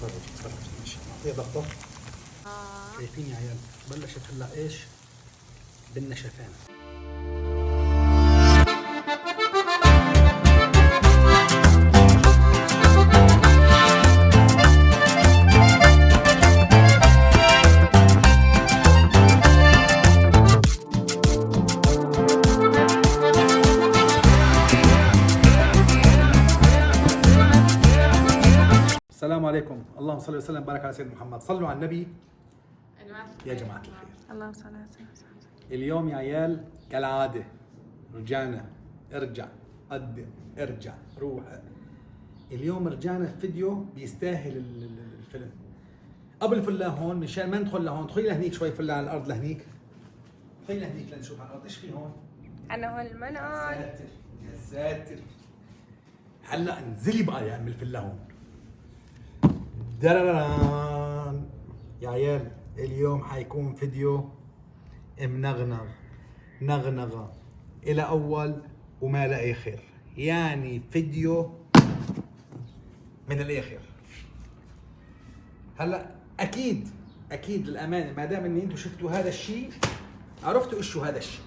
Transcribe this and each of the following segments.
تفرج ماشي. نعطيها ضغطة. شايفين يا عيال بلشت هلا ايش؟ بالنشفان. السلام عليكم، اللهم صل وسلم وبارك على سيدنا محمد. صلوا على النبي يا جماعة الخير. اللهم صل على سيدنا. اليوم يا عيال كالعادة رجعنا، ارجع قدم ارجع روح. اليوم رجعنا في فيديو بيستاهل الفيلم. قبل فله هون مشان ما ندخل لهون، ادخلي لهنيك شوي، فله على الارض لهنيك، ادخلي لهنيك لنشوف على الارض ايش في هون. أنا هون المنقل. يا ساتر يا ساتر. هلا انزلي بقى يا ام الفله هون. درران يا عيال اليوم حيكون فيديو منغنغ نغنغة إلى أول وما لا آخر، يعني فيديو من الآخر. هلا أكيد للأمانة ما دام إن أنتم شفتوا هذا الشيء عرفتوا إيش هذا الشيء.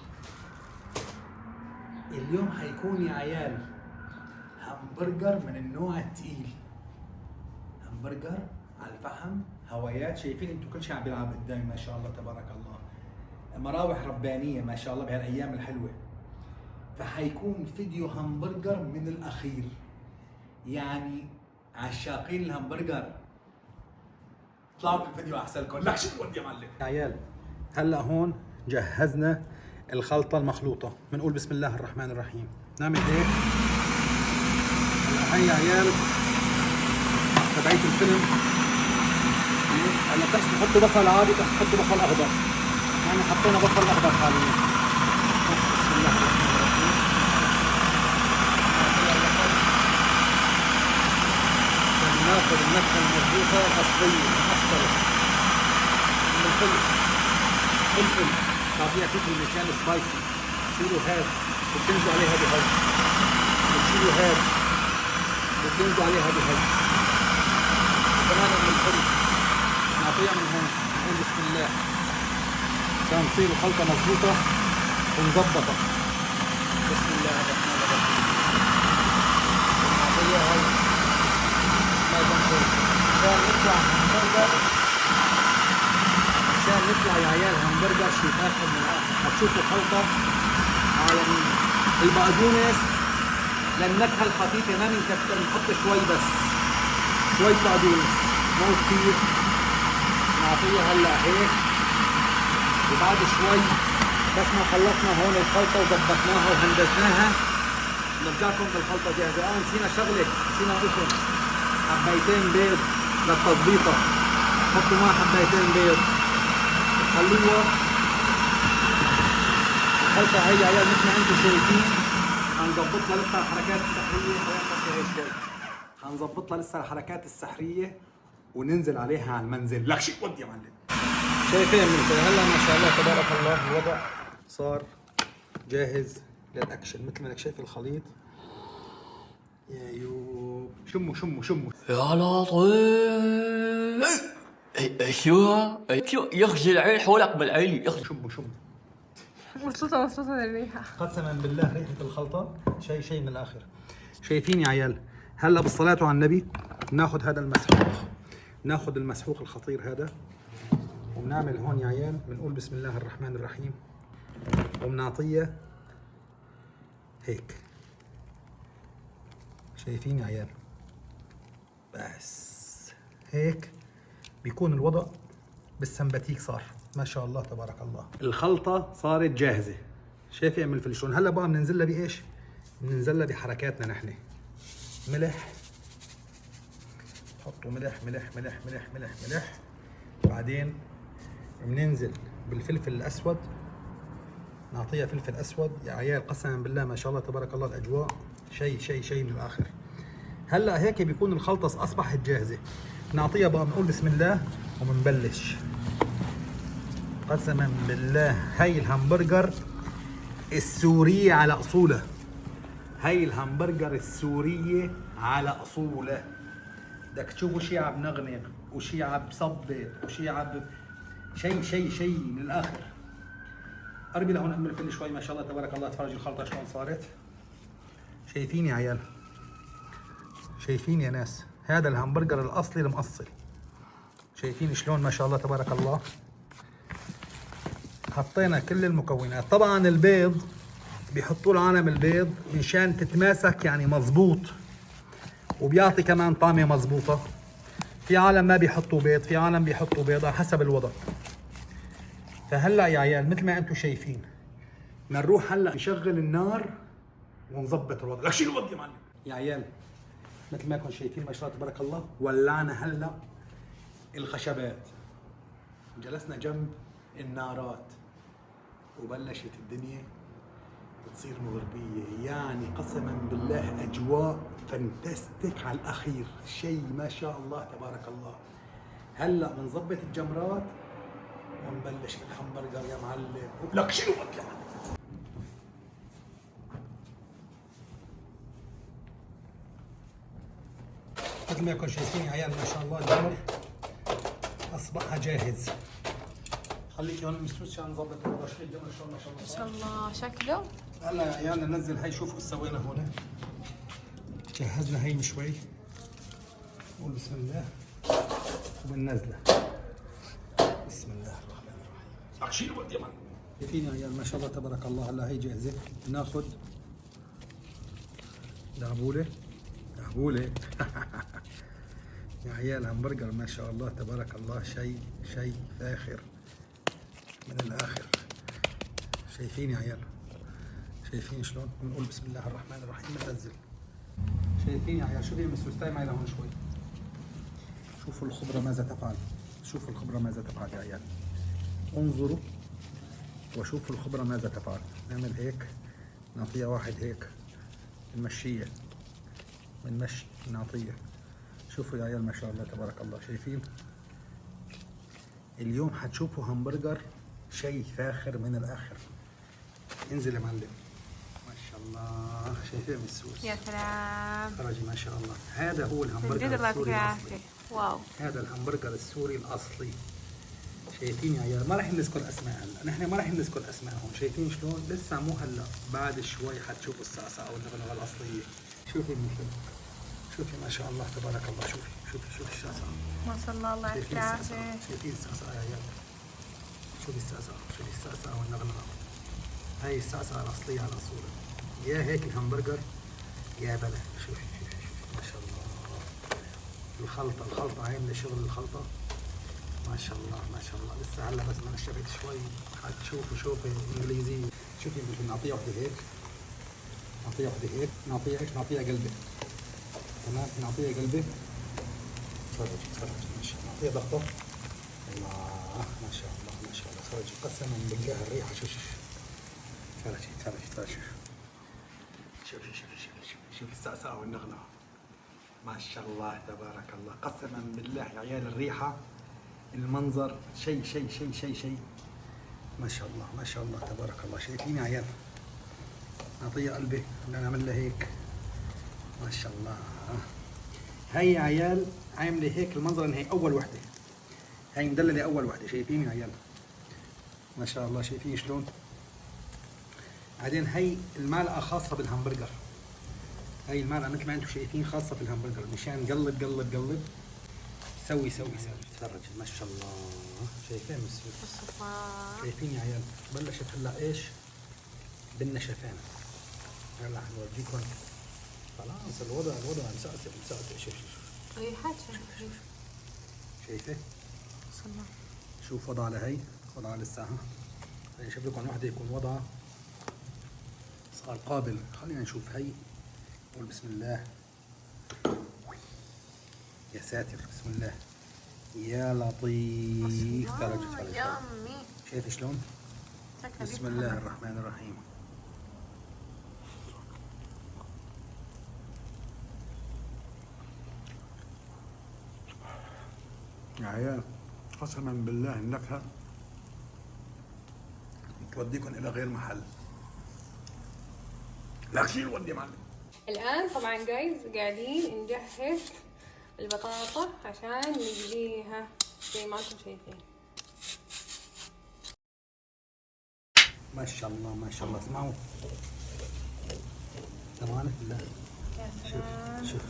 اليوم حيكون يا عيال همبرجر من النوع الثقيل، همبرجر على الفحم، هوايات. شايفين انتم كل شيء عم بيلعب قدامي ما شاء الله تبارك الله، مراوح ربانيه ما شاء الله بهالايام الحلوه. فحيكون فيديو همبرجر من الاخير، يعني عشاقين الهمبرجر اطلعوا بالفيديو احسن لكم. لك شو تقول يا معلم. يا عيال هلا هون جهزنا الخلطه المخلوطه، بنقول بسم الله الرحمن الرحيم. نعمل هيك هلا. هي يا عيال تبعية الفيلم. هلا بتحسوا تحطوا بصل عادي، بتحسوا تحطوا بصل اخضر، يعني حطينا بصل اخضر حاليا. بسم الله الرحمن الرحيم. عشان ناخذ النكهه المضبوطه الاصليه المحصله من الفلفل. فلفل تعطيها فلفل مشان سبايسي. شيلوا هاد وبتنزلوا عليها بهاد، وشيلوا هاد وبتنزلوا عليها بهاد. كمان من الفرن نعطيها من هون. نقول بسم الله عشان تصير الخلطة مضبوطة ومظبطة. بسم الله الرحمن الرحيم. نعطيها هاي ما جنبه عشان نطلع همبرجر، عشان نطلع يا عيال همبرجر شي فاخر من الاخر. هتشوفوا خلطة عالمية. البقدونس للنكهة الخفيفة ما بنكتر، بنحط شوي بس، شوي بقدونس مو كثير. نعطيها هلا هيك، وبعد شوي بس ما خلصنا هون الخلطه وظبطناها وهندسناها نرجعكم بالخلطه جاهزه. نسينا شغله، نسينا نقول حبيتين بيض للتظبيطه. حطوا معها حبيتين بيض، خلوها الخلطه هي يا عيال مثل ما انتم شايفين. هنظبطها لسه الحركات السحريه. خلينا شوي، هنظبطها لسه الحركات السحريه وننزل عليها على المنزل. لك شيء ودي يا معلم. شايفين من هلا ما شاء الله تبارك الله الوضع صار جاهز للاكشن. مثل ما انك شايف الخليط يا يوب. شموا يا لطيف. ايوه يخزي العين حولك بالعين. شموا مبسوطة الريحة. قسما بالله ريحه الخلطه شيء من الاخر. شايفين يا عيال هلا بالصلاه على النبي ناخذ هذا المسحوق، ناخذ المسحوق الخطير هذا وبنعمل هون يا عيال. بنقول بسم الله الرحمن الرحيم وبنعطيه هيك. شايفين يا عيال بس هيك بيكون الوضع بالسمباتيك. صار ما شاء الله تبارك الله الخلطة صارت جاهزة. شايف يا ام الفلشون. هلا بقى بننزل لها بايش؟ بننزل لها بحركاتنا نحن. ملح، حطوا ملح ملح ملح ملح ملح ملح. بعدين بننزل بالفلفل الاسود، نعطيها فلفل اسود يا عيال. قسما بالله ما شاء الله تبارك الله الاجواء شيء من الاخر. هلا هيك بيكون الخلطه اصبحت جاهزه. نعطيها بقى بنقول بسم الله وبنبلش. قسما بالله هاي الهمبرجر السوريه على اصولها، هاي الهمبرجر السوريه على اصولها. بدك تشوفوا شيء عم نغنغ وشيء عم بصبط وشيء عم شيء من الاخر. قربي لهون ام الفل شوي. ما شاء الله تبارك الله. تفرجي الخلطه شلون صارت. شايفين يا عيال؟ شايفين يا ناس؟ هذا الهمبرجر الاصلي المقصل. شايفين شلون ما شاء الله تبارك الله. حطينا كل المكونات. طبعا البيض بيحطوا العالم البيض مشان تتماسك يعني مزبوط، وبيعطي كمان طعمه مزبوطه. في عالم ما بيحطوا بيض، في عالم بيحطوا بيض على حسب الوضع. فهلا يا عيال مثل ما انتم شايفين بدنا نروح هلا نشغل النار ونظبط الوضع. لك شيل الوضع يا معلم. يا عيال مثل ما انتم شايفين ما شاء الله تبارك الله ولعنا هلا الخشبات، جلسنا جنب النارات وبلشت الدنيا بتصير مغربية. يعني قسما بالله أجواء فانتستيك على الأخير. شيء ما شاء الله تبارك الله. هلا بنظبط الجمرات ونبلش بالهمبرجر يا معلم. لك شنو بدك يا معلم. مثل ما انكم شايفين يا عيال ما شاء الله الجمر أصبح جاهز. خليكي هون مسوس عشان نظبط الوضع. شوي الجمر شلون ما شاء الله ما شاء الله شكله. هلا يا عيال ننزل هي. شوفوا ايش سوينا هون. جهزنا هي شوي. قول بسم الله وبننزله. بسم الله الرحمن الرحيم. اخشي الوقت يا مان. شايفين يا عيال ما شاء الله تبارك الله. هلا هي جاهزه. بناخذ دعبوله دعبوله. يا عيال همبرجر ما شاء الله تبارك الله. شيء فاخر من الاخر. شايفين يا عيال؟ شايفين شلون؟ بنقول بسم الله الرحمن الرحيم بننزل. شايفين يا عيال؟ شوفي المسوس تعي معي لهون شوي. شوفوا الخبرة ماذا تفعل. شوفوا الخبرة ماذا تفعل يا عيال. انظروا وشوفوا الخبرة ماذا تفعل. نعمل هيك نعطيها واحد هيك بنمشيها بنمشي نعطيها. شوفوا يا عيال ما شاء الله تبارك الله. شايفين؟ اليوم حتشوفوا همبرجر شيء فاخر من الاخر. انزل يا معلم. ما شاء الله. شايفين السوس؟ يا سلام. فرجي ما شاء الله. هذا هو من جد الهمبرجر الله السوري يعطيك الاصلي. العافية. واو. هذا الهمبرجر السوري الاصلي. شايفين يا عيال؟ ما راح نذكر اسماء هلا. نحن ما راح نذكر اسماء هون. شايفين شلون؟ لسه مو هلا. بعد شوي حتشوفوا الصعصعه والنغنغه الاصليه. شوفي مثل شوفي ما شاء الله تبارك الله. شوفي الصعصعه. ما شاء الله الله يعطيك شايفين الصعصعه؟ العافية. شايفين الصعصعه يا عيال؟ شوفي الصعصعه والنغنغه. هاي الصعصعه الاصليه على اصولها. يا هيك الهمبرجر يا بلا. شوفي ما شاء الله. الخلطه عامله شغل الخلطه ما شاء الله ما شاء الله. لسه هلا بس ما نشفت شوي حتشوفوا. شوفي انجليزيه. شوفي بدنا نعطيها وحده هيك. نعطيها وحده هيك. نعطيها ايش؟ نعطيها قلبه. تمام. نعطيها قلبه. تفرجي ما شاء الله. نعطيها ضغطه. الله ما شاء الله ما شاء الله. تفرجي قسما بالله الريحه. شوفي تفرجي. شوفي السقساء والنغنغه. ما شاء الله تبارك الله. قسما بالله يا عيال الريحه المنظر شيء ما شاء الله ما شاء الله تبارك الله. شايفين يا عيال؟ نعطيها قلبي. بدنا نعمل لها هيك ما شاء الله. هي يا عيال عامله هيك المنظر. ان هي اول وحده. هي مدلله اول وحده. شايفين يا عيال ما شاء الله؟ شايفين شلون؟ بعدين هي المعلقه خاصه بالهمبرجر. هي المعلقه مثل ما انتم شايفين خاصه في الهمبرجر مشان قلب سوي. تفرج ما شاء الله. شايفين مسوي؟ شايفين يا عيال؟ بلشت هلا ايش؟ بالنشفان. هلا حنورجيكم. خلاص الوضع مسقطع. شوف ريحات. شايفه؟ شوف وضع على هي. وضع على الساعه. خليني اشوف لكم وحده يكون وضعها صار قابل. خلينا نشوف هي. قول بسم الله. يا ساتر بسم الله. يا لطيف. تفرج شايف شلون؟ بسم الله الرحمن الرحيم. يا عيال قسما بالله النكهه توديكم الى غير محل. لا شيل ودي يا معلم. الآن طبعا جايز قاعدين نجهز البطاطا عشان نقليها زي ما انتم شايفين. ما شاء الله ما شاء الله، اسمعوا أمانة بالله. يا سلام. شوف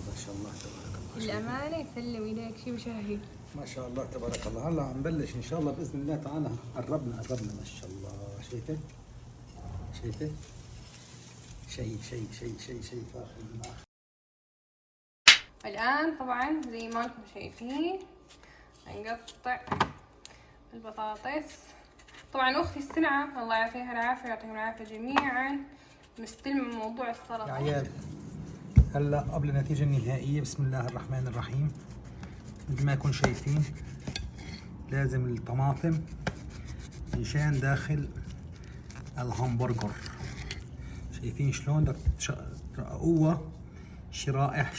ما شاء الله تبارك الله. الأمانة يسلم إيديك شي وشاهي. ما شاء الله تبارك الله. هلا عم نبلش ان شاء الله باذن الله تعالى. قربنا ما شاء الله. شايفه شيء فاخر من آخر. الآن طبعا زي ما انتم شايفين نقطع البطاطس. طبعا أختي السنعة الله يعطيها العافية ويعطيهم العافية جميعا مستلمة موضوع السلطة. يا عيال هلا قبل النتيجة النهائية بسم الله الرحمن الرحيم. مثل ما كنتم شايفين لازم الطماطم مشان داخل الهمبرجر. شايفين شلون بدك ترققوها شرائح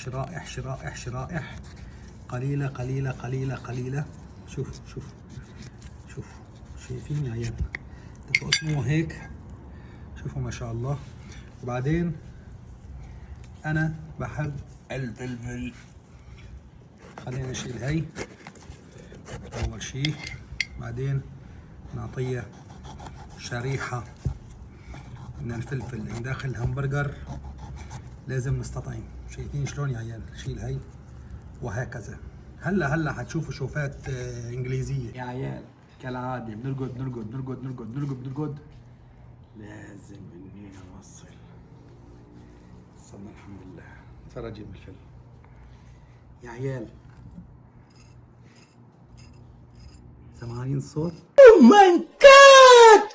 قليلة. شوف شايفين يا عيال تقسموها هيك. شوفوا ما شاء الله. وبعدين انا بحب الفلفل. خلينا نشيل هاي اول شي، بعدين نعطيها شريحة من الفلفل اللي داخل الهمبرجر. لازم نستطعم. شايفين شلون يا عيال؟ شيل هاي وهكذا. هلا حتشوفوا شوفات انجليزية يا عيال. كالعادة بنرقد. لازم انينا نوصل. وصلنا الحمد لله. تفرجي بالفيلم يا عيال. سامعين الصوت؟ اوه ماي جاد.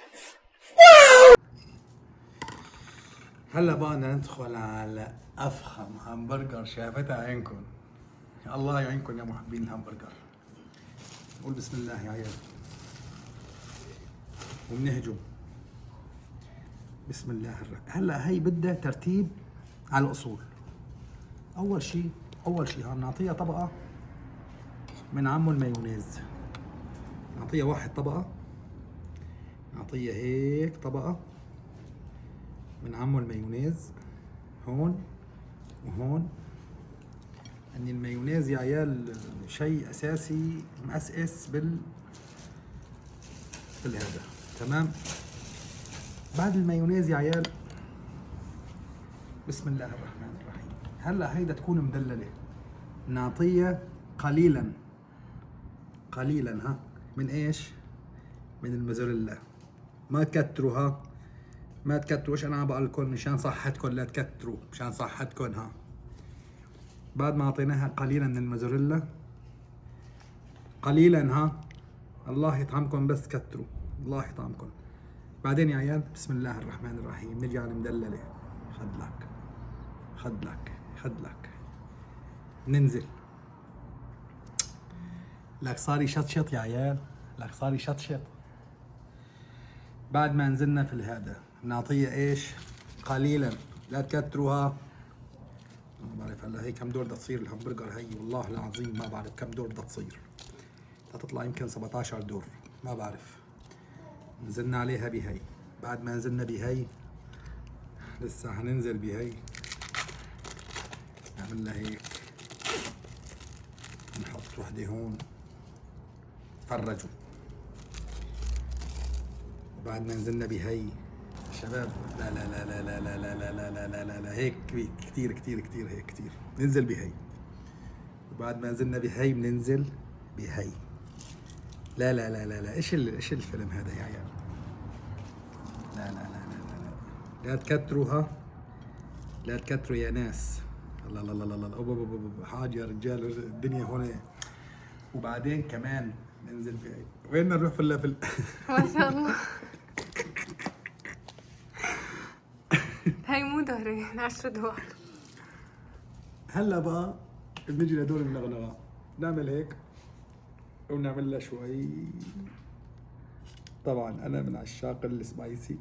هلا بقى بدنا ندخل على افخم همبرجر شافتها عينكم. الله يعينكم يا محبين الهمبرجر. قول بسم الله يا عيال وبنهجم. بسم الله الرحمن. هلا هي بدها ترتيب على الاصول. اول شيء نعطيها طبقه من عمو المايونيز. نعطيها واحد طبقه. نعطيها هيك طبقه من عمو المايونيز هون وهون. ان المايونيز يا عيال شيء اساسي مأسس بالهذا. تمام. بعد المايونيز يا عيال بسم الله الرحمن الرحيم. هلا هيدا تكون مدلله. نعطيها قليلا ها من ايش؟ من الموزاريلا. ما تكتروها، ما تكتروش. انا عم بقول لكم مشان صحتكم لا تكتروا، مشان صحتكم. ها بعد ما اعطيناها قليلا من الموزاريلا قليلا. ها الله يطعمكم بس كتروا. الله يطعمكم. بعدين يا عيال بسم الله الرحمن الرحيم نجي على المدلله. خد لك ننزل. لك صار يشطشط يا عيال. لك صار يشطشط. بعد ما نزلنا في الهذا نعطيها ايش؟ قليلا. لا تكتروها. ما بعرف هلا هي كم دور بدها تصير الهمبرجر. هي والله العظيم ما بعرف كم دور بدها تصير. تطلع يمكن 17 دور ما بعرف. نزلنا عليها بهي. بعد ما نزلنا بهي لسه حننزل بهي. نعمل لها هيك. نحط وحده هون. فرجوا. وبعد ما نزلنا بهي شباب لا هيك كتير هيك كتير. ننزل بهي. وبعد ما نزلنا بهي بننزل بهي. لا ايش الفيلم هذا يا عيال؟ لا تكتروها. لا تكتروا يا ناس. الله حاجة يا رجال الدنيا هون. وبعدين كمان ننزل بهي. وين نروح في اللفل؟ ما شاء الله. هاي مو دوري 10 دور. هلا بقى بنجي لدور النغنغة. نعمل هيك ونعمل لها شوي. طبعا انا من عشاق السبايسي.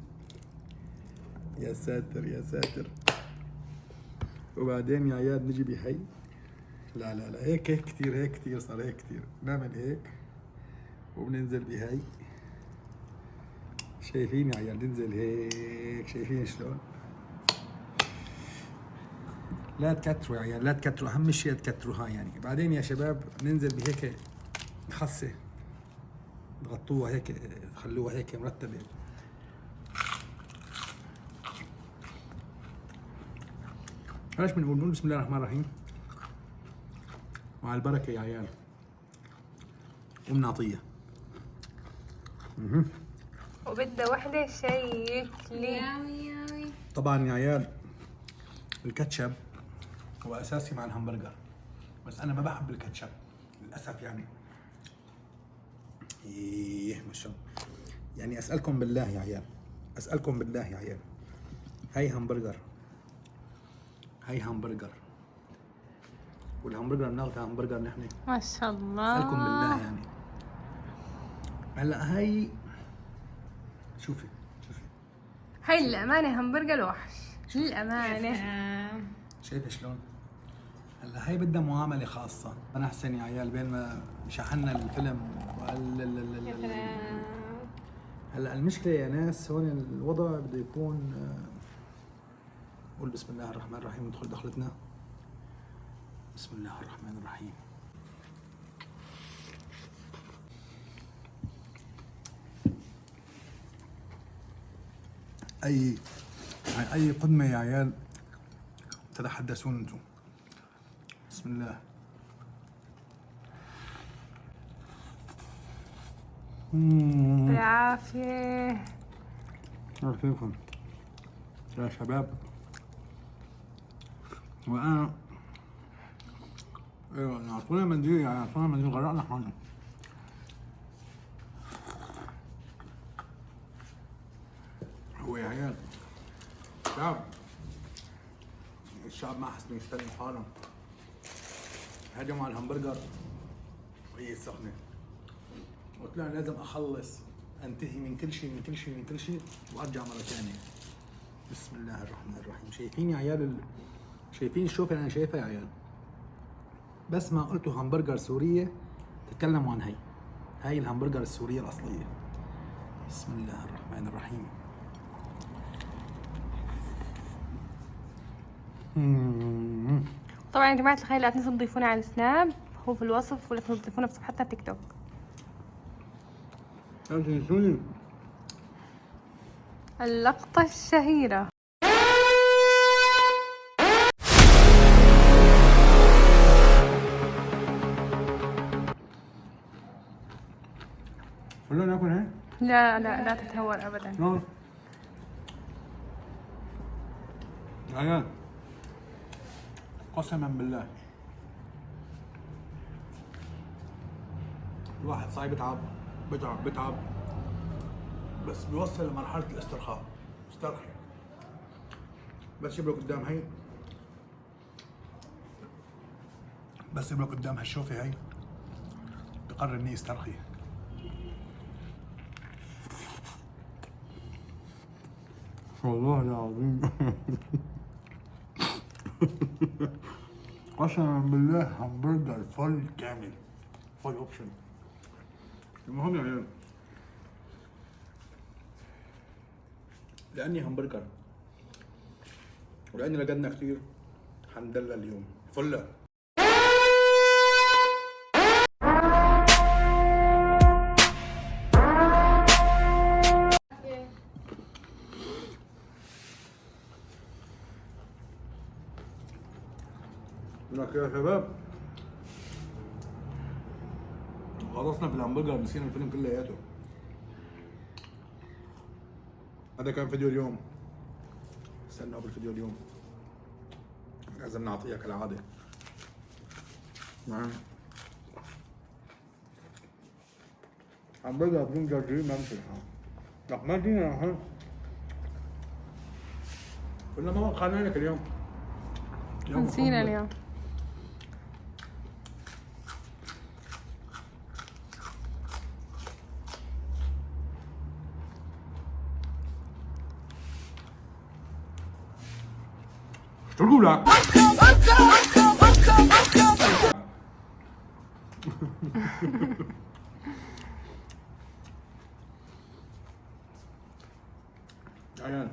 يا ساتر. وبعدين يا عيال نجي بهي. لا هيك كتير صار هيك كتير. نعمل هيك وبننزل بهي. شايفين يا عيال ننزل هيك. شايفين شلون؟ لا تكتروا يا عيال، لا تكتروا، اهم شيء تكتروا هاي يعني. بعدين يا شباب ننزل بهيك خصه، تغطوها هيك، خلوها هيك مرتبه. ايش بنقول بسم الله الرحمن الرحيم، وعلى البركه يا عيال. عطيه وبدها وحدة شيكلي. ياوي. طبعا يا عيال الكاتشب هو اساسي مع الهمبرجر، بس انا ما بحب الكاتشب للاسف يعني. ايه ما شاء الله يعني. اسالكم بالله يا عيال، اسالكم بالله يا عيال، هاي همبرجر، هاي همبرجر، والهمبرجر بناخذها همبرجر نحن. ما شاء الله. اسالكم بالله يعني. هلا هاي شوفي هاي للأمانة همبرجر وحش للأمانة. شايفه شلون؟ هلا هاي بدها معامله خاصه. انا احسن يا عيال بين ما شحنا الفيلم هلا المشكله يا ناس هون الوضع بده يكون قول بسم الله الرحمن الرحيم. ندخل دخلتنا بسم الله الرحمن الرحيم. اي قدمه يا عيال تتحدثون انتم. بسم الله. بالعافية. كيفكم يا شباب؟ وانا ايوه اعطونا منديل يعني، اعطونا منديل غرقنا حالنا. هو يا عيال شعب، الشعب ما حسنوا يستلموا حالهم، هجموا على الهمبرجر وهي سخنه. قلت لهم لازم اخلص، انتهي من كل شيء من كل شيء من كل شيء وارجع مره ثانيه. بسم الله الرحمن الرحيم. شايفين يا عيال شايفين الشوفه اللي انا شايفها يا عيال؟ بس ما قلتوا همبرجر سوريه تتكلموا عن هاي الهمبرجر السوريه الاصليه. بسم الله الرحمن الرحيم. طبعا يا جماعة الخير لا تنسوا تضيفونا على السناب، هو في الوصف، ولا تنسوا تضيفونا في صفحتنا تيك توك. لا تنسوني. اللقطة الشهيرة. ولا ناكل هاي؟ لا لا لا تتهور ابدا. لا يا عيال قسما بالله الواحد صاير بتعب بس بيوصل لمرحلة الاسترخاء. استرخي بس يبرك قدام هي، بس يبرك قدام هالشوفة هي بقرر اني استرخي. والله العظيم قسما بالله همبرجر فل كامل، فل اوبشن. المهم يا عيال لاني همبرجر ولاني لقدنا كثير حندلل اليوم فله. لك يا شباب خلصنا في الهمبرجر، نسينا الفيلم كلياته. هذا كان فيديو اليوم، استنوا بالفيديو اليوم لازم نعطيها كالعادة. نعم همبرجر بدون جرجير ما بمشي. لا ما جينا ها قلنا ما خلينا لك اليوم نسينا اليوم. شو تقول لك؟ عيال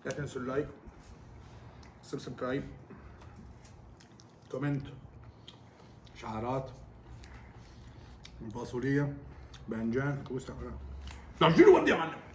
لا تنسوا اللايك، سبسكرايب، كومنت، شعارات، فاصوليا، باذنجان، كوسه، دجاج ودي يا معلم.